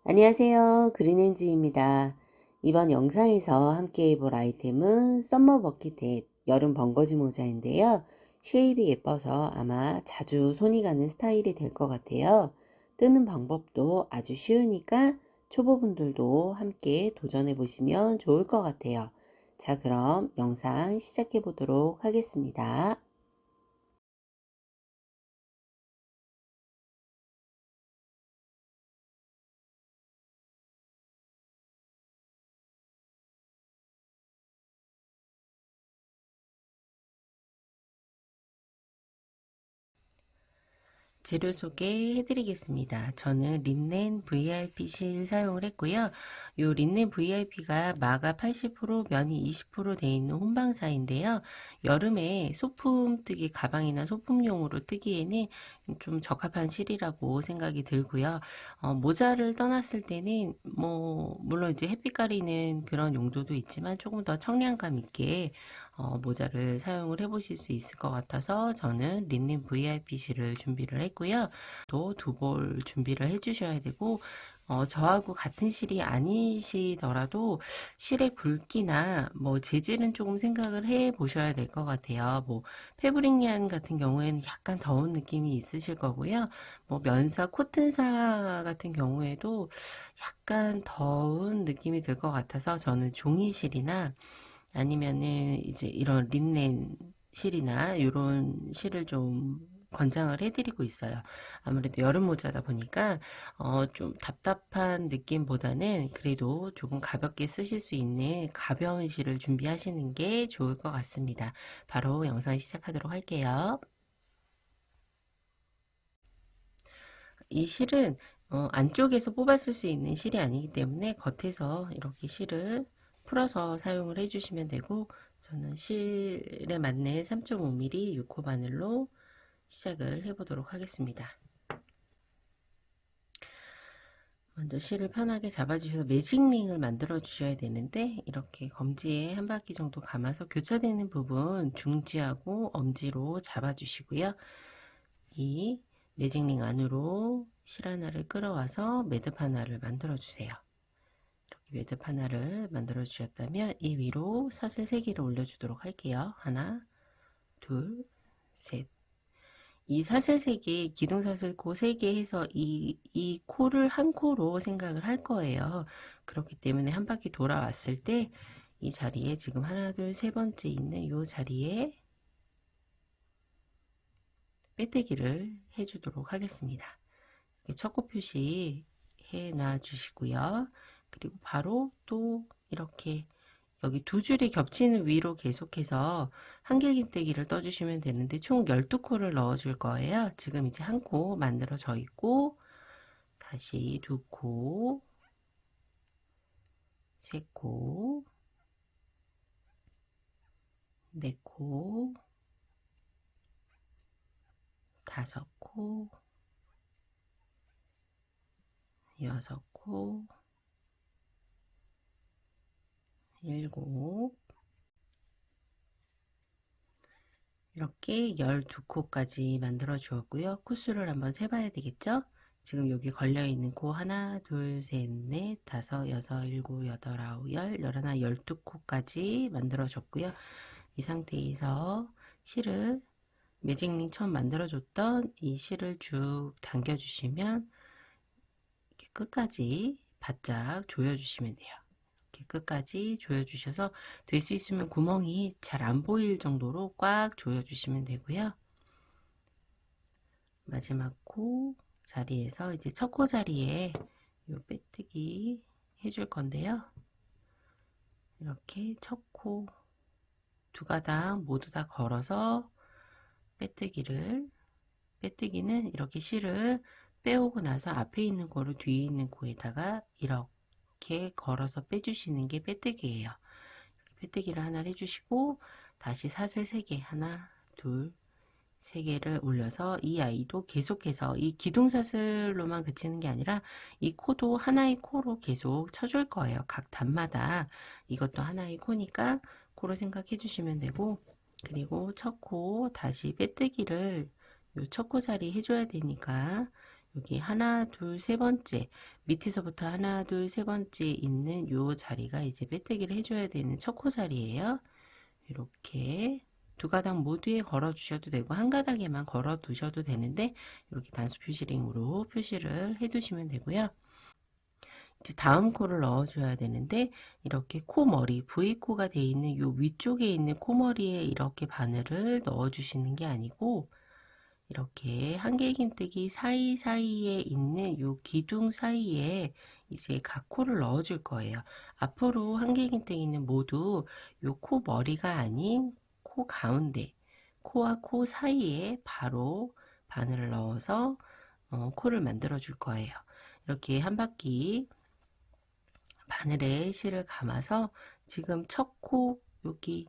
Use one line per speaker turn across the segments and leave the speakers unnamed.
안녕하세요. 그린엔지입니다. 이번 영상에서 함께 해볼 아이템은 썸머 버킷햇 여름 번거지 모자인데요. 쉐입이 예뻐서 아마 자주 손이 가는 스타일이 될 것 같아요. 뜨는 방법도 아주 쉬우니까 초보분들도 함께 도전해 보시면 좋을 것 같아요. 자, 그럼 영상 시작해 보도록 하겠습니다. 재료 소개해 드리겠습니다. 저는 린넨 VIP 실 사용을 했고요. 요 린넨 VIP가 마가 80% 면이 20% 되어 있는 혼방사인데요. 여름에 소품 뜨기 가방이나 소품용으로 뜨기에는 좀 적합한 실이라고 생각이 들고요. 모자를 떠났을 때는 물론 이제 햇빛 가리는 그런 용도도 있지만 조금 더 청량감 있게 모자를 사용을 해 보실 수 있을 것 같아서 저는 린넨 VIP 실을 준비를 했고요. 또 두 벌 준비를 해 주셔야 되고 저하고 같은 실이 아니시더라도 실의 굵기나 재질은 조금 생각을 해 보셔야 될 것 같아요. 패브릭 양 같은 경우에는 약간 더운 느낌이 있으실 거고요. 면사 코튼사 같은 경우에도 약간 더운 느낌이 들 것 같아서 저는 종이실이나 아니면은 이제 이런 린넨 실이나 이런 실을 좀 권장을 해드리고 있어요. 아무래도 여름 모자다 보니까 좀 답답한 느낌보다는 그래도 조금 가볍게 쓰실 수 있는 가벼운 실을 준비하시는 게 좋을 것 같습니다. 바로 영상 시작하도록 할게요. 이 실은 안쪽에서 뽑아 쓸 수 있는 실이 아니기 때문에 겉에서 이렇게 실을 풀어서 사용을 해주시면 되고, 저는 실에 맞는 3.5mm 6호 바늘로 시작을 해보도록 하겠습니다. 먼저 실을 편하게 잡아주셔서 매직링을 만들어 주셔야 되는데, 이렇게 검지에 한 바퀴 정도 감아서 교차되는 부분 중지하고 엄지로 잡아주시고요. 이 매직링 안으로 실 하나를 끌어와서 매듭 하나를 만들어 주세요. 이렇게 매듭 하나를 만들어 주셨다면 이 위로 사슬 3개를 올려주도록 할게요. 하나, 둘, 셋. 이 사슬 3개, 기둥사슬 코 3개 해서 이 코를 한 코로 생각을 할 거예요. 그렇기 때문에 한 바퀴 돌아왔을 때 이 자리에 지금 하나, 둘, 세 번째 있는 이 자리에 빼뜨기를 해주도록 하겠습니다. 첫 코 표시 해 놔 주시고요. 그리고 바로 또 이렇게 여기 두 줄이 겹치는 위로 계속해서 한길긴뜨기를 떠주시면 되는데 총 12코를 넣어 줄 거예요. 지금 이제 한 코 만들어져 있고 다시 두 코, 세 코, 네 코, 다섯 코, 여섯 코, 일곱, 이렇게 12코까지 만들어 주었고요. 코수를 한번 세봐야 되겠죠? 지금 여기 걸려있는 코 하나, 둘, 셋, 넷, 다섯, 여섯, 일곱, 여덟, 아홉, 열, 열하나, 12코까지 만들어 줬고요. 이 상태에서 실을 매직링 처음 만들어 줬던 이 실을 쭉 당겨 주시면 이렇게 끝까지 바짝 조여 주시면 돼요. 이렇게 끝까지 조여 주셔서 될 수 있으면 구멍이 잘 안 보일 정도로 꽉 조여 주시면 되고요. 마지막 코 자리에서 이제 첫 코 자리에 요 빼뜨기 해줄 건데요. 이렇게 첫 코 두 가닥 모두 다 걸어서 빼뜨기는 이렇게 실을 빼오고 나서 앞에 있는 코를 뒤에 있는 코에다가 이렇게 걸어서 빼주시는 게 빼뜨기예요. 빼뜨기를 하나 해주시고 다시 사슬 3개 하나 둘 3개를 올려서 이 아이도 계속해서 이 기둥사슬로만 그치는 게 아니라 이 코도 하나의 코로 계속 쳐줄 거예요. 각 단마다 이것도 하나의 코니까 코로 생각해 주시면 되고, 그리고 첫 코 다시 빼뜨기를 요 첫 코 자리 해줘야 되니까 여기 하나, 둘, 세 번째 밑에서부터 하나, 둘, 세 번째 있는 요 자리가 이제 빼뜨기를 해줘야 되는 첫 코자리예요. 이렇게 두 가닥 모두에 걸어 주셔도 되고 한 가닥에만 걸어 두셔도 되는데 이렇게 단수 표시링으로 표시를 해 두시면 되고요. 이제 다음 코를 넣어 줘야 되는데 이렇게 코머리 V코가 되어 있는 요 위쪽에 있는 코머리에 이렇게 바늘을 넣어 주시는 게 아니고 이렇게 한길긴뜨기 사이사이에 있는 요 기둥 사이에 이제 각 코를 넣어 줄 거예요. 앞으로 한길긴뜨기는 모두 요 코 머리가 아닌 코 가운데, 코와 코 사이에 바로 바늘을 넣어서 코를 만들어 줄 거예요. 이렇게 한 바퀴 바늘에 실을 감아서 지금 첫 코 여기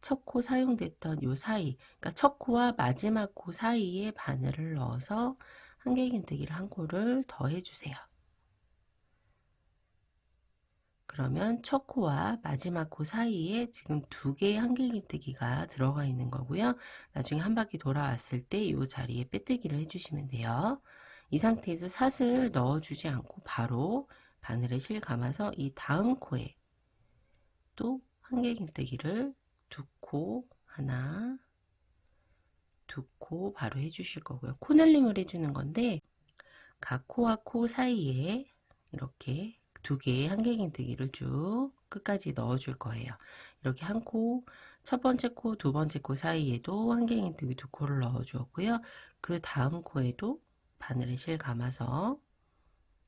첫 코 사용됐던 요 사이, 그러니까 첫 코와 마지막 코 사이에 바늘을 넣어서 한길긴뜨기를 한 코를 더 해주세요. 그러면 첫 코와 마지막 코 사이에 지금 두 개의 한길긴뜨기가 들어가 있는 거고요. 나중에 한 바퀴 돌아왔을 때 이 자리에 빼뜨기를 해주시면 돼요. 이 상태에서 사슬 넣어주지 않고 바로 바늘에 실 감아서 이 다음 코에 또 한길긴뜨기를 두 코 하나 두 코 바로 해주실 거고요. 코늘림을 해주는 건데 각 코와 코 사이에 이렇게 두 개의 한길긴뜨기를 쭉 끝까지 넣어 줄 거예요. 이렇게 한 코, 첫 번째 코, 두 번째 코 사이에도 한길긴뜨기 두 코를 넣어 주었고요. 그 다음 코에도 바늘에 실 감아서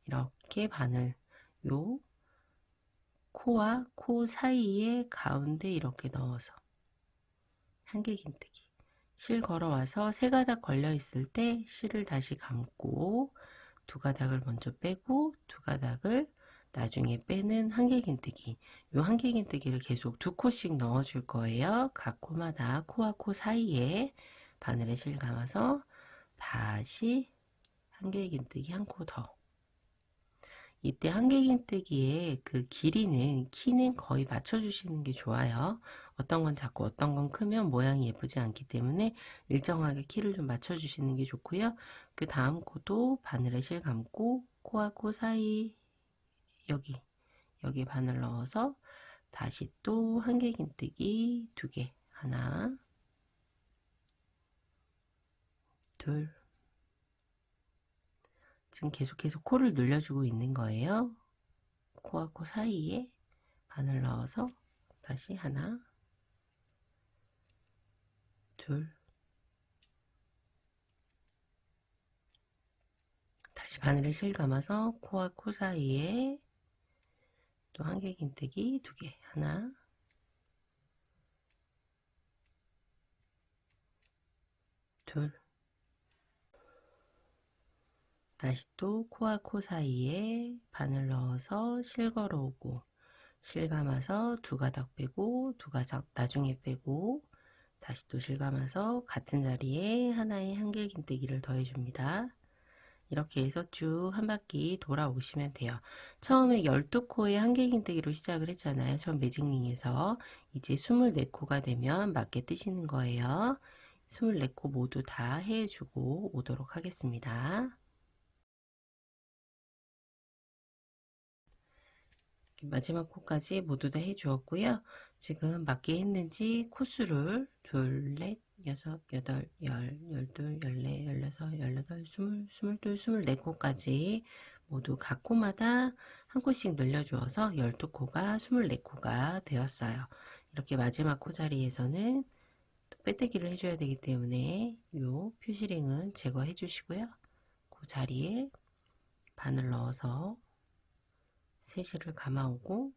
이렇게 바늘 요 코와 코 사이에 가운데 이렇게 넣어서 한길긴뜨기 실 걸어와서 세 가닥 걸려 있을 때 실을 다시 감고 두 가닥을 먼저 빼고 두 가닥을 나중에 빼는 한길긴뜨기. 요 한길긴뜨기를 계속 두 코씩 넣어 줄 거예요. 각 코마다 코와 코 사이에 바늘에 실 감아서 다시 한길긴뜨기 한 코 더. 이때 한길긴뜨기의 그 길이는 키는 거의 맞춰주시는 게 좋아요. 어떤 건 작고 어떤 건 크면 모양이 예쁘지 않기 때문에 일정하게 키를 좀 맞춰주시는 게 좋고요. 그 다음 코도 바늘에 실 감고 코와 코 사이 여기 바늘 넣어서 다시 또 한길긴뜨기 두 개 하나 둘 지금 계속해서 코를 눌려주고 있는 거예요. 코와 코 사이에 바늘 넣어서 다시 하나 둘 다시 바늘에 실 감아서 코와 코 사이에 또 한길긴뜨기 두 개 하나 둘 다시 또 코와 코 사이에 바늘 넣어서 실 걸어오고 실 감아서 두 가닥 빼고 두 가닥 나중에 빼고 다시 또 실 감아서 같은 자리에 하나의 한길긴뜨기를 더해줍니다. 이렇게 해서 쭉 한 바퀴 돌아오시면 돼요. 처음에 12코의 한길긴뜨기로 시작을 했잖아요. 처음 매직링에서 이제 24코가 되면 맞게 뜨시는 거예요. 24코 모두 다 해주고 오도록 하겠습니다. 마지막 코까지 모두 다 해주었고요. 지금 맞게 했는지 코수를 둘, 넷, 여섯, 여덟, 열, 열둘, 열네, 열여섯, 열여덟, 스물, 스물둘, 스물네 코까지 모두 각 코마다 한 코씩 늘려주어서 12코가 24코가 되었어요. 이렇게 마지막 코 자리에서는 또 빼뜨기를 해줘야 되기 때문에 이 표시링은 제거해 주시고요. 그 자리에 바늘 넣어서 세실을 감아오고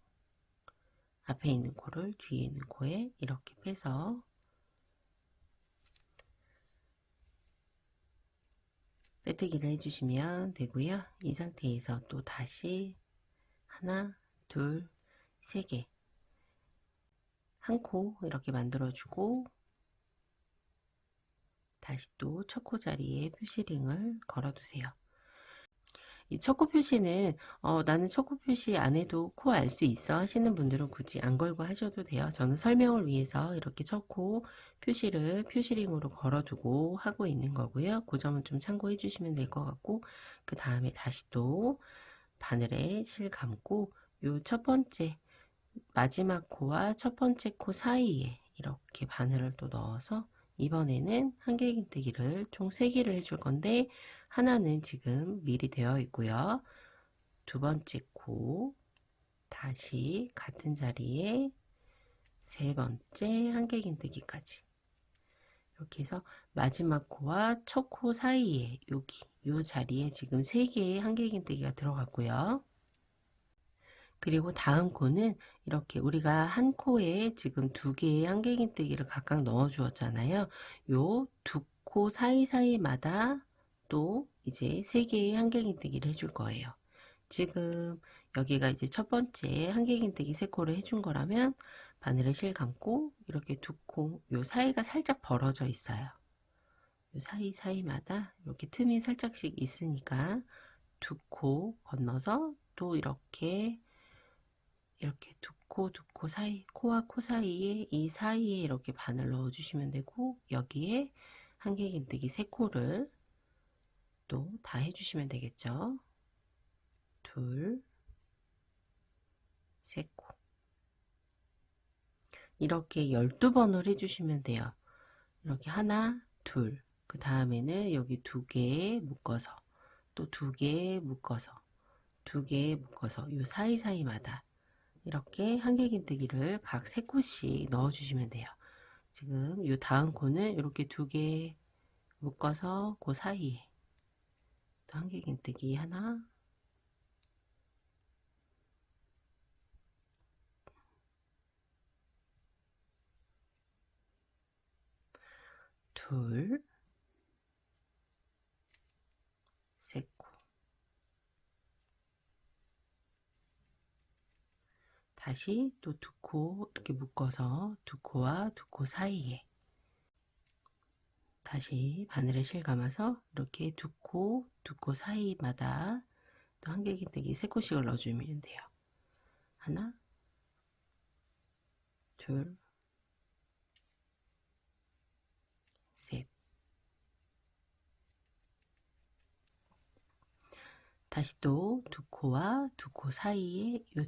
앞에 있는 코를 뒤에 있는 코에 이렇게 빼서 빼뜨기를 해주시면 되고요. 이 상태에서 또 다시 하나, 둘, 세 개, 한 코 이렇게 만들어주고 다시 또 첫 코 자리에 표시링을 걸어두세요. 이 첫 코 표시는 나는 첫 코 표시 안 해도 코 알 수 있어 하시는 분들은 굳이 안 걸고 하셔도 돼요. 저는 설명을 위해서 이렇게 첫 코 표시를 표시링으로 걸어두고 하고 있는 거고요. 그 점은 좀 참고해 주시면 될 것 같고, 그 다음에 다시 또 바늘에 실 감고 요 첫 번째 마지막 코와 첫 번째 코 사이에 이렇게 바늘을 또 넣어서 이번에는 한길긴뜨기를 총 3개를 해줄 건데, 하나는 지금 미리 되어 있고요. 두 번째 코 다시 같은 자리에 세 번째 한길긴뜨기까지 이렇게 해서 마지막 코와 첫 코 사이에 여기 요 자리에 지금 3개의 한길긴뜨기가 들어갔고요. 그리고 다음 코는 이렇게 우리가 한 코에 지금 2개의 한길긴뜨기를 각각 넣어 주었잖아요. 요 두 코 사이사이마다 또 이제 3개의 한길긴뜨기를 해줄 거예요. 지금 여기가 이제 첫 번째 한길긴뜨기 3코를 해준 거라면 바늘에 실 감고 이렇게 2코, 요 사이가 살짝 벌어져 있어요. 요 사이사이마다 이렇게 틈이 살짝씩 있으니까 2코 건너서 또 이렇게 두 코 사이, 코와 코 사이에 이 사이에 이렇게 바늘 넣어 주시면 되고, 여기에 한길긴뜨기 3코를 또 다 해주시면 되겠죠. 둘, 세 코. 이렇게 12번을 해주시면 돼요. 이렇게 하나, 둘. 그 다음에는 여기 2개 묶어서, 또 2개 묶어서, 2개 묶어서, 요 사이사이마다 이렇게 한길긴뜨기를 각 3코씩 넣어주시면 돼요. 지금 요 다음 코는 이렇게 2개 묶어서 그 사이에 또 한길긴뜨기 하나, 둘, 세 코. 다시 또 2코 이렇게 묶어서 2코와 2코 사이에 다시 바늘에 실 감아서 이렇게 2코, 2코 사이마다 또 한길긴뜨기 3코씩을 넣어주면 돼요. 하나, 둘, 셋. 다시 또 2코와 2코 사이에 요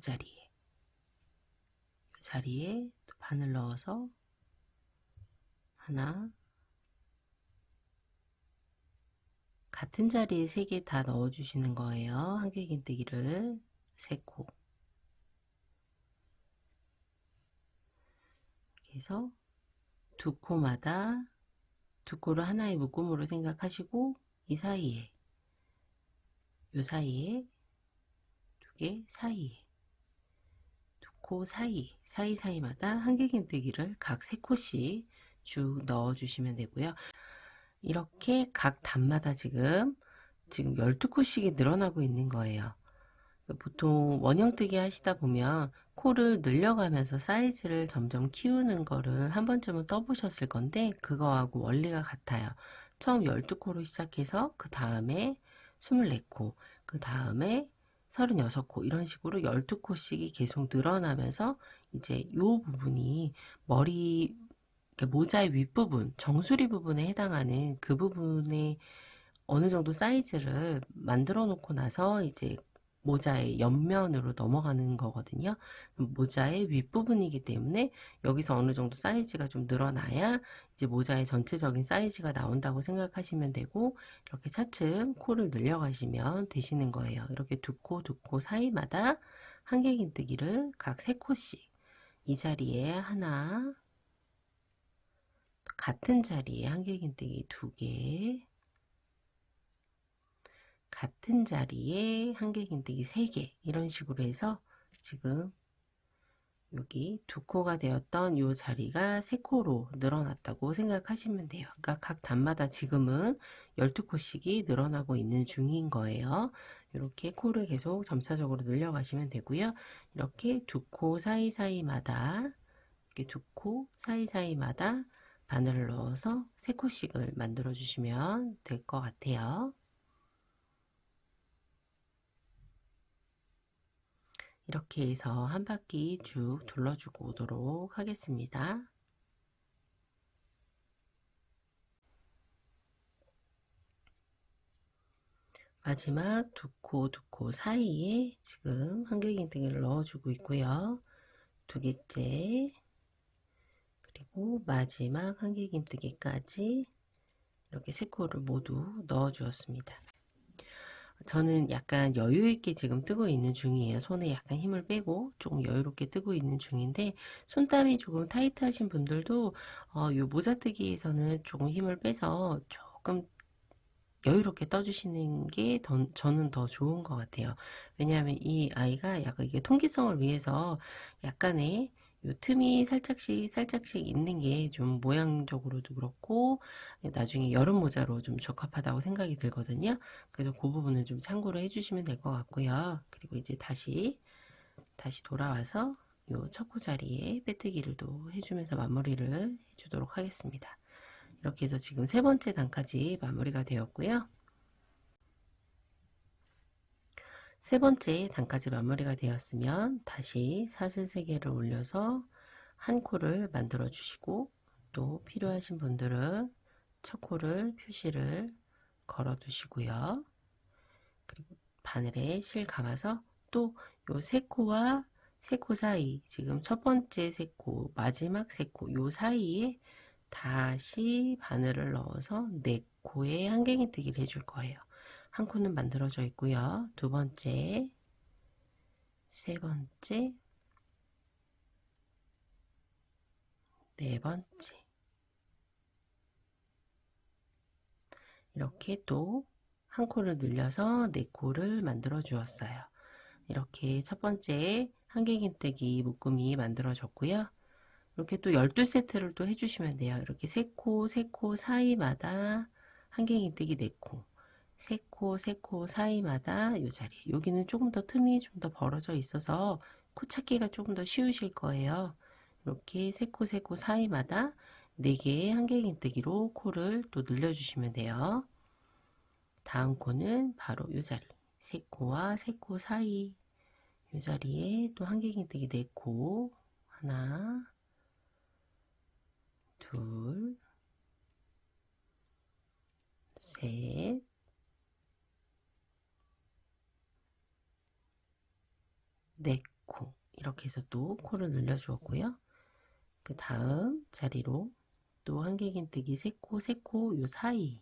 자리에 또 바늘 넣어서 하나, 같은 자리에 3개 다 넣어주시는 거예요. 한길긴뜨기를 3코. 그래서 2코마다 2코를 하나의 묶음으로 생각하시고 이 사이에 요 사이에 2개 사이에 2코 사이사이마다 한길긴뜨기를 각 3코씩 쭉 넣어주시면 되고요. 이렇게 각 단마다 지금 12코씩이 늘어나고 있는 거예요. 보통 원형뜨기 하시다 보면 코를 늘려가면서 사이즈를 점점 키우는 거를 한 번쯤은 떠보셨을 건데, 그거하고 원리가 같아요. 처음 12코로 시작해서 그 다음에 24코, 그 다음에 36코, 이런 식으로 12코씩이 계속 늘어나면서 이제 이 부분이 머리 모자의 윗부분, 정수리 부분에 해당하는 그 부분에 어느 정도 사이즈를 만들어 놓고 나서 이제 모자의 옆면으로 넘어가는 거거든요. 모자의 윗부분이기 때문에 여기서 어느 정도 사이즈가 좀 늘어나야 이제 모자의 전체적인 사이즈가 나온다고 생각하시면 되고, 이렇게 차츰 코를 늘려가시면 되시는 거예요. 이렇게 2코, 2코 사이마다 한길긴뜨기를 각 3코씩 이 자리에 하나, 같은 자리에 한길긴뜨기 2개, 같은 자리에 한길긴뜨기 3개, 이런 식으로 해서 지금 여기 2코가 되었던 이 자리가 3코로 늘어났다고 생각하시면 돼요. 그러니까 각 단마다 지금은 12코씩이 늘어나고 있는 중인 거예요. 이렇게 코를 계속 점차적으로 늘려가시면 되고요. 이렇게 2코 사이사이마다 이렇게 2코 사이사이마다 바늘을 넣어서 3코씩을 만들어 주시면 될 것 같아요. 이렇게 해서 한 바퀴 쭉 둘러주고 오도록 하겠습니다. 마지막 두 코 사이에 지금 한길긴뜨기를 넣어주고 있고요. 두 개째, 그리고 마지막 한길긴뜨기까지 이렇게 세 코를 모두 넣어 주었습니다. 저는 약간 여유 있게 지금 뜨고 있는 중이에요. 손에 약간 힘을 빼고 조금 여유롭게 뜨고 있는 중인데, 손땀이 조금 타이트하신 분들도 요 모자뜨기에서는 조금 힘을 빼서 조금 여유롭게 떠주시는 게 저는 더 좋은 것 같아요. 왜냐하면 이 아이가 약간 이게 통기성을 위해서 약간의 요 틈이 살짝씩 있는 게 좀 모양적으로도 그렇고 나중에 여름 모자로 좀 적합하다고 생각이 들거든요. 그래서 그 부분은 좀 참고로 해주시면 될 것 같고요. 그리고 이제 다시 돌아와서 요 첫 코 자리에 빼뜨기를 또 해주면서 마무리를 해주도록 하겠습니다. 이렇게 해서 지금 세 번째 단까지 마무리가 되었고요. 세 번째 단까지 마무리가 되었으면 다시 사슬 3개를 올려서 한 코를 만들어 주시고, 또 필요하신 분들은 첫 코를 표시를 걸어 두시고요. 그리고 바늘에 실 감아서 또 요 세 코와 세 코 사이, 지금 첫 번째 세 코, 마지막 세 코 요 사이에 다시 바늘을 넣어서 네 코의 한길긴뜨기를 해줄 거예요. 한 코는 만들어져 있고요. 두 번째, 세 번째, 네 번째, 이렇게 또 한 코를 늘려서 네 코를 만들어 주었어요. 이렇게 첫 번째 한길긴뜨기 묶음이 만들어졌고요. 이렇게 또 12세트를 또 해주시면 돼요. 이렇게 세 코 사이마다 한길긴뜨기 4코, 세 코 사이마다 이 자리. 여기는 조금 더 틈이 좀 더 벌어져 있어서 코 찾기가 조금 더 쉬우실 거예요. 이렇게 세 코 사이마다 4개의 한길긴뜨기로 코를 또 늘려주시면 돼요. 다음 코는 바로 이 자리. 세 코와 세 코 사이 이 자리에 또 한길긴뜨기 4코, 하나, 둘, 셋, 네 코. 이렇게 해서 또 코를 늘려 주었고요. 그 다음 자리로 또 한길긴뜨기 세 코 요 사이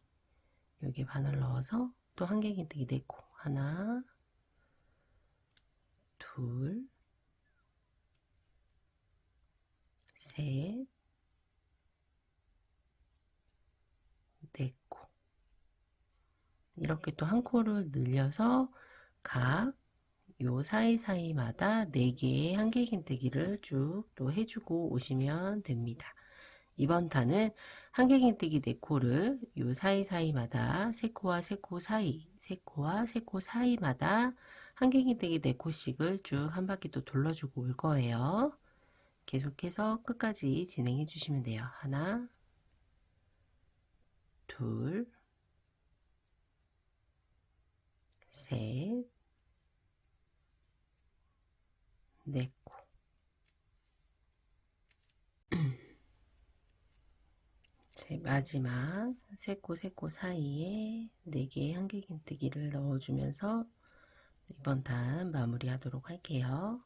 여기 바늘 넣어서 또 한길긴뜨기 4코, 하나, 둘, 셋, 4코. 이렇게 또 한 코를 늘려서 각 요 사이사이마다 4개의 한길긴뜨기를 쭉 또 해주고 오시면 됩니다. 이번 탄은 한길긴뜨기 4코를 요 사이사이마다 3코와 3코 사이, 3코와 3코 사이마다 한길긴뜨기 4코씩을 쭉 한 바퀴 또 돌려주고 올 거예요. 계속해서 끝까지 진행해 주시면 돼요. 하나, 둘, 셋, 4코. 제 마지막 세 코 사이에 4개의 한길긴뜨기를 넣어주면서 이번 단 마무리 하도록 할게요.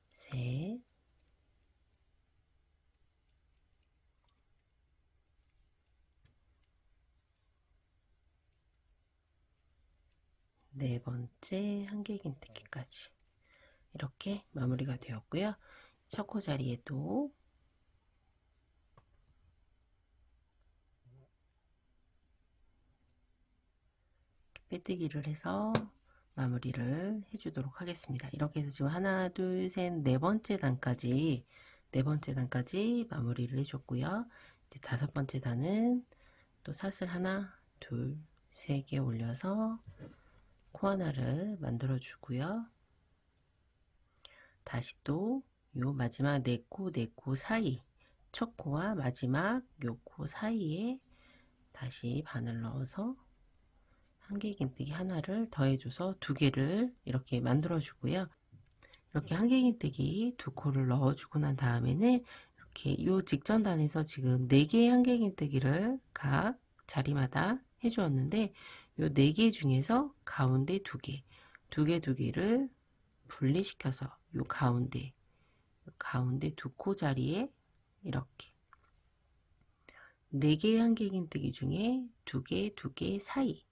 셋, 네 번째 한길긴뜨기까지 이렇게 마무리가 되었고요. 첫 코 자리에도 빼뜨기를 해서 마무리를 해주도록 하겠습니다. 이렇게 해서 지금 하나, 둘, 셋, 네 번째 단까지 마무리를 해줬고요. 이제 다섯 번째 단은 또 사슬 하나, 둘, 세 개 올려서 코 하나를 만들어 주고요. 다시 또 요 마지막 네 코 사이, 첫 코와 마지막 요 코 사이에 다시 바늘 넣어서 한길긴뜨기 하나를 더해줘서 2개를 이렇게 만들어 주고요. 이렇게 한길긴뜨기 두 코를 넣어주고 난 다음에는 이렇게 요 직전단에서 지금 4개의 한길긴뜨기를 각 자리마다 해주었는데 요 4개 중에서 가운데 2개, 2개를 분리시켜서 요 가운데 2코 자리에 이렇게 4개의 한길긴뜨기 중에 2개 사이,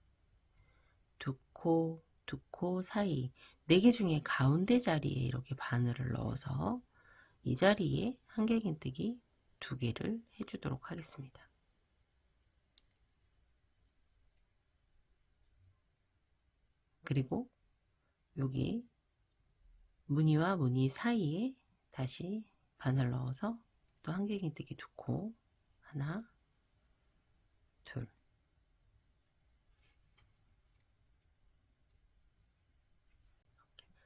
2코 사이, 4개 중에 가운데 자리에 이렇게 바늘을 넣어서 이 자리에 한길긴뜨기 2개를 해주도록 하겠습니다. 그리고 여기 무늬와 무늬 사이에 다시 바늘 넣어서 또 한길긴뜨기 2코, 하나, 둘,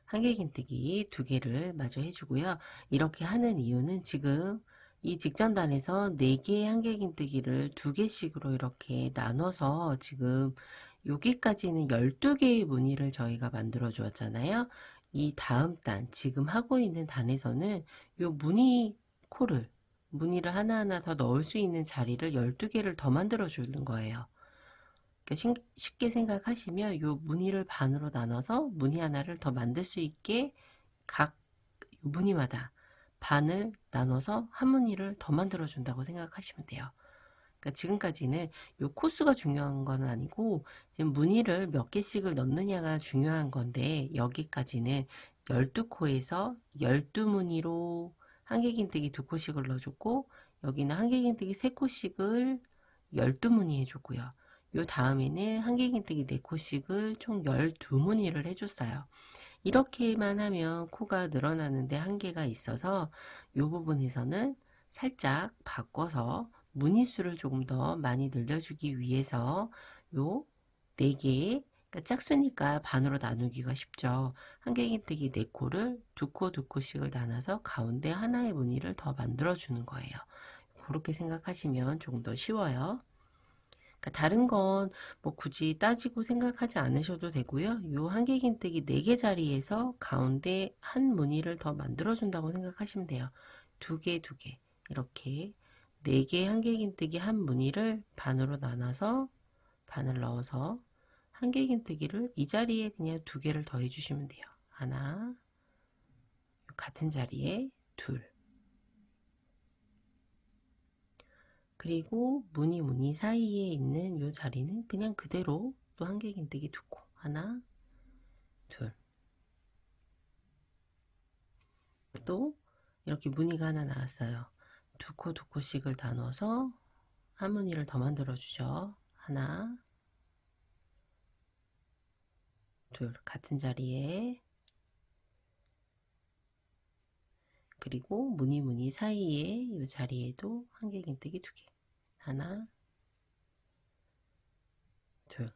한길긴뜨기 2개를 마저 해주고요. 이렇게 하는 이유는 지금 이 직전단에서 4개의 한길긴뜨기를 2개씩으로 이렇게 나눠서 지금 여기까지는 12개의 무늬를 저희가 만들어 주었잖아요. 이 다음 단, 지금 하고 있는 단에서는 요 무늬를 하나하나 더 넣을 수 있는 자리를 12개를 더 만들어 주는 거예요. 그러니까 쉽게 생각하시면 요 무늬를 반으로 나눠서 무늬 하나를 더 만들 수 있게 각 무늬마다 반을 나눠서 한 무늬를 더 만들어 준다고 생각하시면 돼요. 그러니까 지금까지는 요 코스가 중요한 건 아니고 지금 무늬를 몇 개씩을 넣느냐가 중요한 건데 여기까지는 12코에서 12무늬로 한길긴뜨기 2코씩을 넣어줬고 여기는 한길긴뜨기 3코씩을 12무늬 해줬고요. 요 다음에는 한길긴뜨기 4코씩을 총 12무늬를 해줬어요. 이렇게만 하면 코가 늘어나는데 한계가 있어서 이 부분에서는 살짝 바꿔서 무늬수를 조금 더 많이 늘려주기 위해서 요 4개, 그러니까 짝수니까 반으로 나누기가 쉽죠. 한길긴뜨기 4코를 2코씩을 나눠서 가운데 하나의 무늬를 더 만들어 주는 거예요. 그렇게 생각하시면 조금 더 쉬워요. 그러니까 다른 건 뭐 굳이 따지고 생각하지 않으셔도 되고요. 요 한길긴뜨기 4개 자리에서 가운데 한 무늬를 더 만들어 준다고 생각하시면 돼요. 2개 이렇게 4개 한길긴뜨기 한 무늬를 반으로 나눠서 반을 넣어서 한길긴뜨기를 이 자리에 그냥 2개를 더 해주시면 돼요. 하나, 같은 자리에 둘, 그리고 무늬 사이에 있는 이 자리는 그냥 그대로 또 한길긴뜨기 2코, 하나, 둘, 또 이렇게 무늬가 하나 나왔어요. 2코씩을 나눠서 한 무늬를 더 만들어 주죠. 하나, 둘, 같은 자리에, 그리고 무늬 사이에 이 자리에도 한길긴뜨기 2개, 하나, 둘.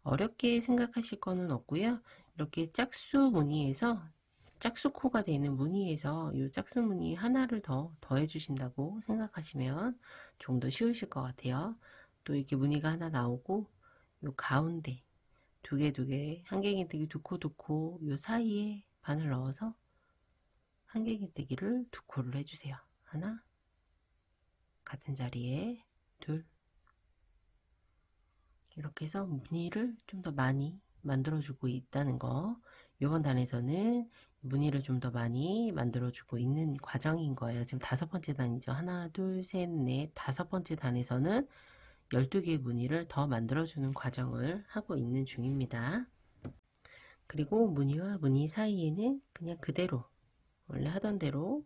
어렵게 생각하실 거는 없고요. 이렇게 짝수 무늬에서 짝수코가 되는 무늬에서 이 짝수 무늬 하나를 더 더해 주신다고 생각하시면 좀 더 쉬우실 것 같아요. 또 이렇게 무늬가 하나 나오고 요 가운데 두 개, 한길긴뜨기 2코, 요 사이에 바늘 넣어서 한길긴뜨기를 2코를 해주세요. 하나, 같은 자리에 둘, 이렇게 해서 무늬를 좀 더 많이 만들어주고 있다는 거. 이번 단에서는 무늬를 좀 더 많이 만들어주고 있는 과정인 거예요. 지금 5번째 단이죠. 하나, 둘, 셋, 넷, 5번째 단에서는 12개의 무늬를 더 만들어주는 과정을 하고 있는 중입니다. 그리고 무늬와 무늬 사이에는 그냥 그대로 원래 하던 대로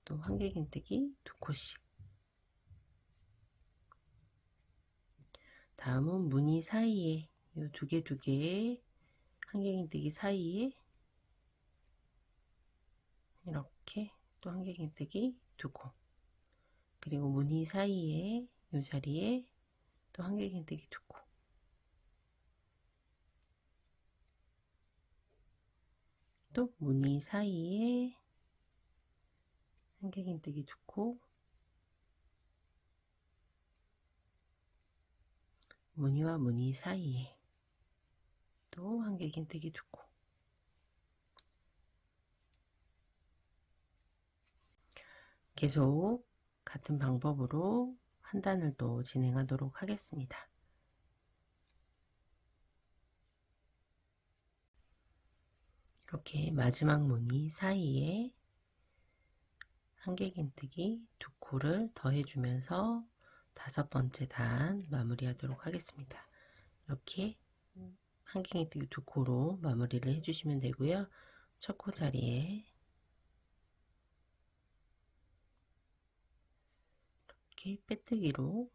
또 한길긴뜨기 2코씩, 다음은 무늬 사이에 이 2개 한길긴뜨기 사이에 이렇게 또 한길긴뜨기 2코, 그리고 무늬 사이에 이 자리에 또 한길긴뜨기 2코, 또 무늬 사이에 한길긴뜨기 2코, 무늬와 무늬 사이에 또 한길긴뜨기 2코, 계속 같은 방법으로 한 단을 또 진행하도록 하겠습니다. 이렇게 마지막 무늬 사이에 한길긴뜨기 2코를 더해주면서 5번째 단 마무리하도록 하겠습니다. 이렇게 한길긴뜨기 2코로 마무리를 해주시면 되고요. 첫 코 자리에 이렇게 빼뜨기로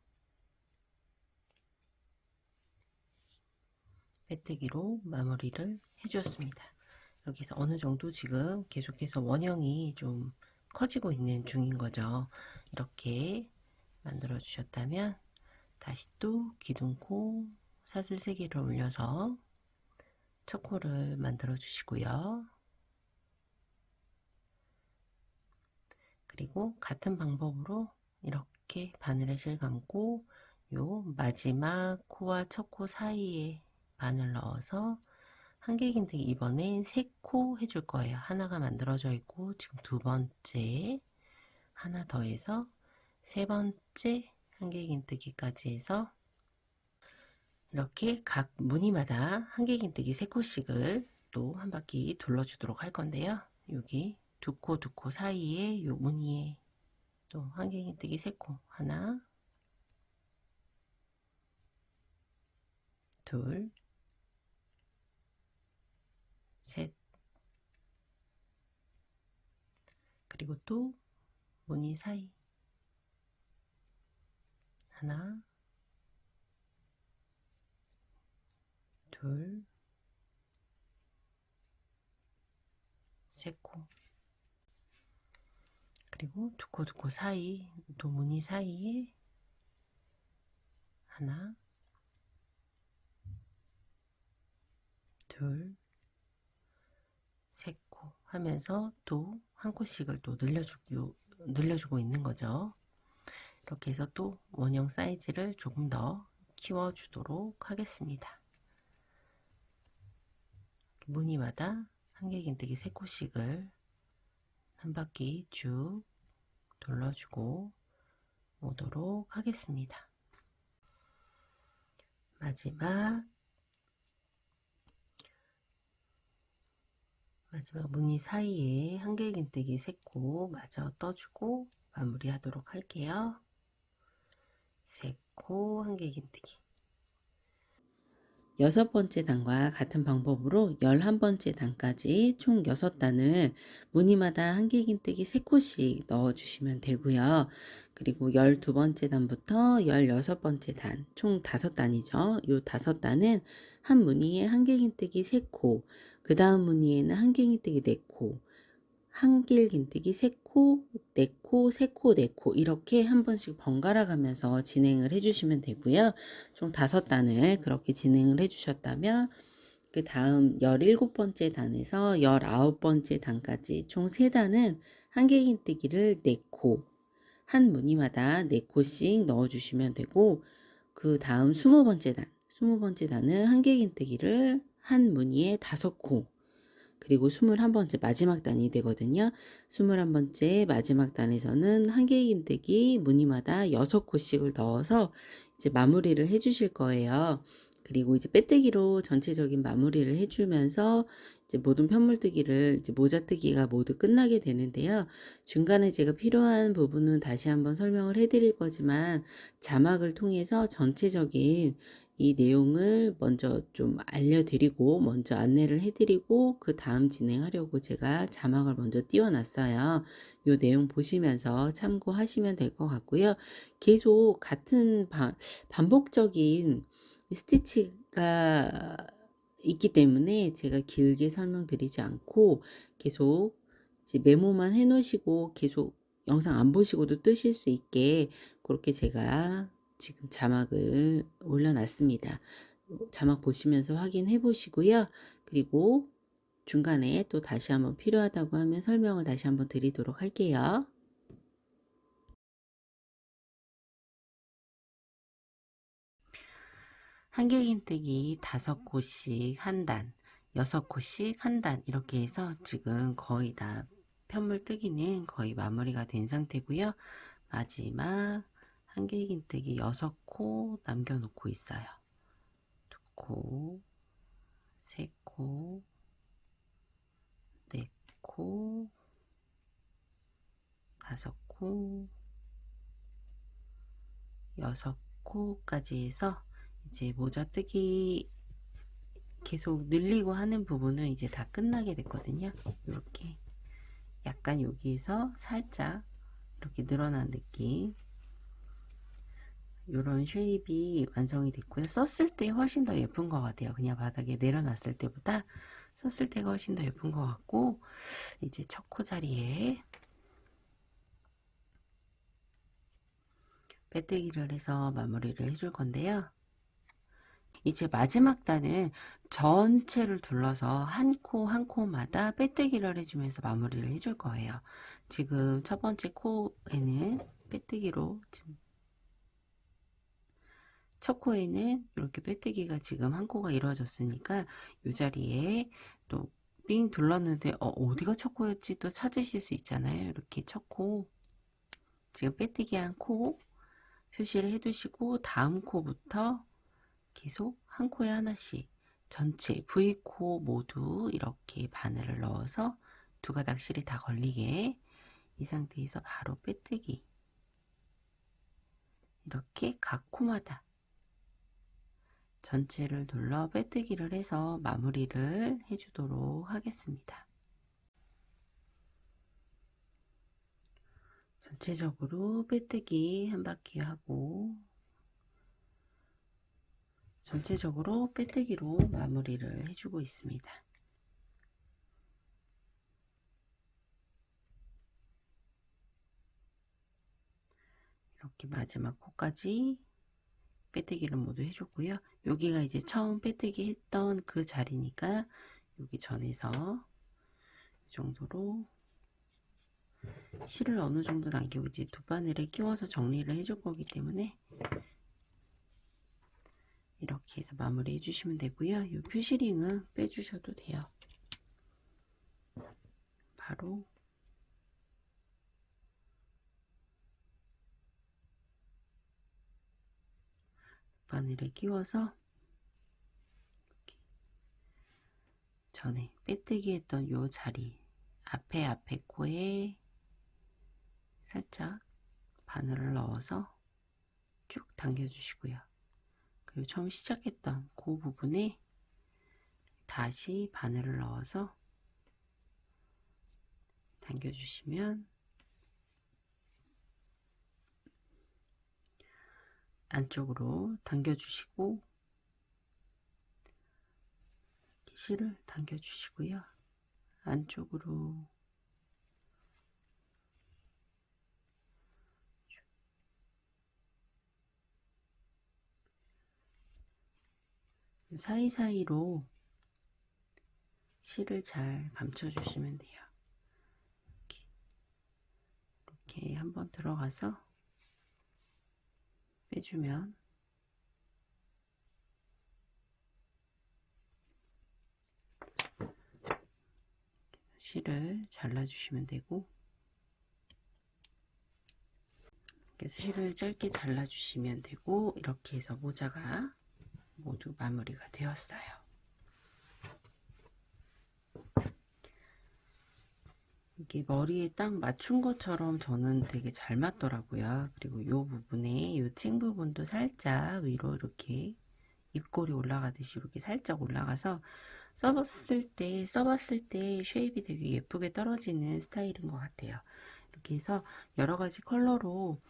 마무리를 해주었습니다. 이렇게 해서 어느 정도 지금 계속해서 원형이 좀 커지고 있는 중인 거죠. 이렇게 만들어 주셨다면 다시 또 기둥코 사슬 3개를 올려서 첫 코를 만들어 주시고요. 그리고 같은 방법으로 이렇게 바늘에 실 감고 요 마지막 코와 첫 코 사이에 바늘 넣어서 한길긴뜨기 이번엔 3코 해줄 거예요. 하나가 만들어져 있고 지금 2번째 하나 더해서 3번째 한길긴뜨기까지 해서 이렇게 각 무늬마다 한길긴뜨기 3코씩을 또 한 바퀴 둘러주도록 할 건데요. 여기 2코 2코 사이에 요 무늬에 또 한길긴뜨기 3코 하나 둘 셋 그리고 또 무늬 사이 하나 둘 셋 코 그리고 2코 2코 사이 또 무늬 사이에 하나 둘 셋 코 하면서 또 한 코씩을 또 늘려주고 있는 거죠. 이렇게 해서 또 원형 사이즈를 조금 더 키워주도록 하겠습니다. 무늬마다 한길긴뜨기 3코씩을 한 바퀴 쭉 돌려주고 오도록 하겠습니다. 마지막 무늬 사이에 한길긴뜨기 3코 마저 떠주고 마무리 하도록 할게요. 3코 한길긴뜨기 6번째 단과 같은 방법으로 11번째 단까지 총 6단을 무늬마다 한길긴뜨기 3코씩 넣어주시면 되고요. 그리고 12번째 단부터 16번째 단, 총 5단이죠. 이 5단은 한 무늬에 한길긴뜨기 3코, 그 다음 무늬에는 한길긴뜨기 4코, 한길긴뜨기 3코, 4코, 3코, 4코 이렇게 한 번씩 번갈아 가면서 진행을 해주시면 되고요. 총 5단을 그렇게 진행을 해주셨다면 그 다음 17번째 단에서 19번째 단까지 총 3단은 한길긴뜨기를 4코, 한 무늬마다 4코씩 넣어주시면 되고 그 다음 20번째 단, 20번째 단은 한길긴뜨기를 한 무늬에 5코 그리고 21번째 마지막 단이 되거든요. 21번째 마지막 단에서는 한길긴뜨기 무늬마다 6코씩을 넣어서 이제 마무리를 해 주실 거예요. 그리고 이제 빼뜨기로 전체적인 마무리를 해주면서 이제 모든 편물뜨기를 이제 모자뜨기가 모두 끝나게 되는데요. 중간에 제가 필요한 부분은 다시 한번 설명을 해드릴 거지만 자막을 통해서 전체적인 이 내용을 먼저 좀 알려드리고 먼저 안내를 해드리고 그 다음 진행하려고 제가 자막을 먼저 띄워놨어요. 이 내용 보시면서 참고하시면 될 것 같고요. 계속 같은 반복적인 스티치가 있기 때문에 제가 길게 설명드리지 않고 계속 이제 메모만 해 놓으시고 계속 영상 안 보시고도 뜨실 수 있게 그렇게 제가 지금 자막을 올려놨습니다. 자막 보시면서 확인해 보시고요. 그리고 중간에 또 다시 한번 필요하다고 하면 설명을 다시 한번 드리도록 할게요. 한길긴뜨기 5코씩 한 단, 6코씩 한 단 이렇게 해서 지금 거의 다 편물뜨기는 거의 마무리가 된 상태고요. 마지막 한길긴뜨기 6코 남겨놓고 있어요. 2코, 3코, 4코, 5코, 6코까지 해서 이제 모자뜨기 계속 늘리고 하는 부분은 이제 다 끝나게 됐거든요. 이렇게 약간 여기에서 살짝 이렇게 늘어난 느낌, 이런 쉐입이 완성이 됐고요. 썼을 때 훨씬 더 예쁜 것 같아요. 그냥 바닥에 내려놨을 때보다 썼을 때가 훨씬 더 예쁜 것 같고, 이제 첫 코 자리에 빼뜨기를 해서 마무리를 해줄 건데요. 이제 마지막 단은 전체를 둘러서 한 코 한 코마다 빼뜨기를 해주면서 마무리를 해줄 거예요. 지금 첫 번째 코에는 빼뜨기로, 첫 코에는 이렇게 빼뜨기가 지금 한 코가 이루어졌으니까 이 자리에 또 삥 둘렀는데 어디가 첫 코였지 또 찾으실 수 있잖아요. 이렇게 첫 코, 지금 빼뜨기 한 코 표시를 해두시고, 다음 코부터 계속 한 코에 하나씩 전체 V코 모두 이렇게 바늘을 넣어서 두 가닥 실이 다 걸리게, 이 상태에서 바로 빼뜨기, 이렇게 각 코마다 전체를 둘러 빼뜨기를 해서 마무리를 해주도록 하겠습니다. 전체적으로 빼뜨기 한 바퀴 하고, 전체적으로 빼뜨기로 마무리를 해주고 있습니다. 이렇게 마지막 코까지 빼뜨기를 모두 해줬고요. 여기가 이제 처음 빼뜨기 했던 그 자리니까 여기 전에서 이 정도로 실을 어느 정도 남기고 이제 돗바늘에 끼워서 정리를 해줄 거기 때문에 이렇게 해서 마무리 해주시면 되고요. 이 표시링은 빼주셔도 돼요. 바로 바늘에 끼워서 이렇게 전에 빼뜨기 했던 요 자리 앞에 코에 살짝 바늘을 넣어서 쭉 당겨 주시고요. 그리고 처음 시작했던 그 부분에 다시 바늘을 넣어서 당겨 주시면 안쪽으로 당겨 주시고, 실을 당겨 주시고요. 안쪽으로 사이사이로 실을 잘 감춰 주시면 돼요. 이렇게 한번 들어가서 빼주면 실을 잘라 주시면 되고, 실을 짧게 잘라 주시면 되고, 이렇게 해서 모자가 모두 마무리가 되었어요. 이게 머리에 딱 맞춘 것처럼 저는 되게 잘 맞더라고요. 그리고 이 부분에 이 층 부분도 살짝 위로 이렇게 입꼬리 올라가듯이 이렇게 살짝 올라가서 써봤을 때 쉐입이 되게 예쁘게 떨어지는 스타일인 것 같아요. 이렇게 해서 여러 가지 컬러로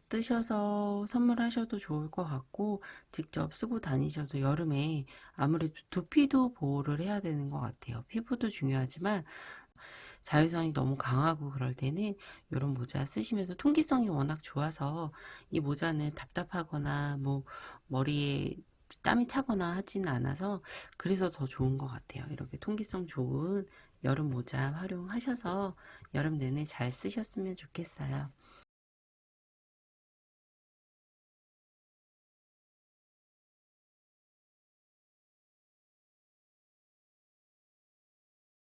뜨셔서 선물하셔도 좋을 것 같고, 직접 쓰고 다니셔도 여름에 아무래도 두피도 보호를 해야 되는 것 같아요. 피부도 중요하지만 자외선이 너무 강하고 그럴 때는 이런 모자 쓰시면서, 통기성이 워낙 좋아서 이 모자는 답답하거나 뭐 머리에 땀이 차거나 하진 않아서 그래서 더 좋은 것 같아요. 이렇게 통기성 좋은 여름 모자 활용하셔서 여름 내내 잘 쓰셨으면 좋겠어요.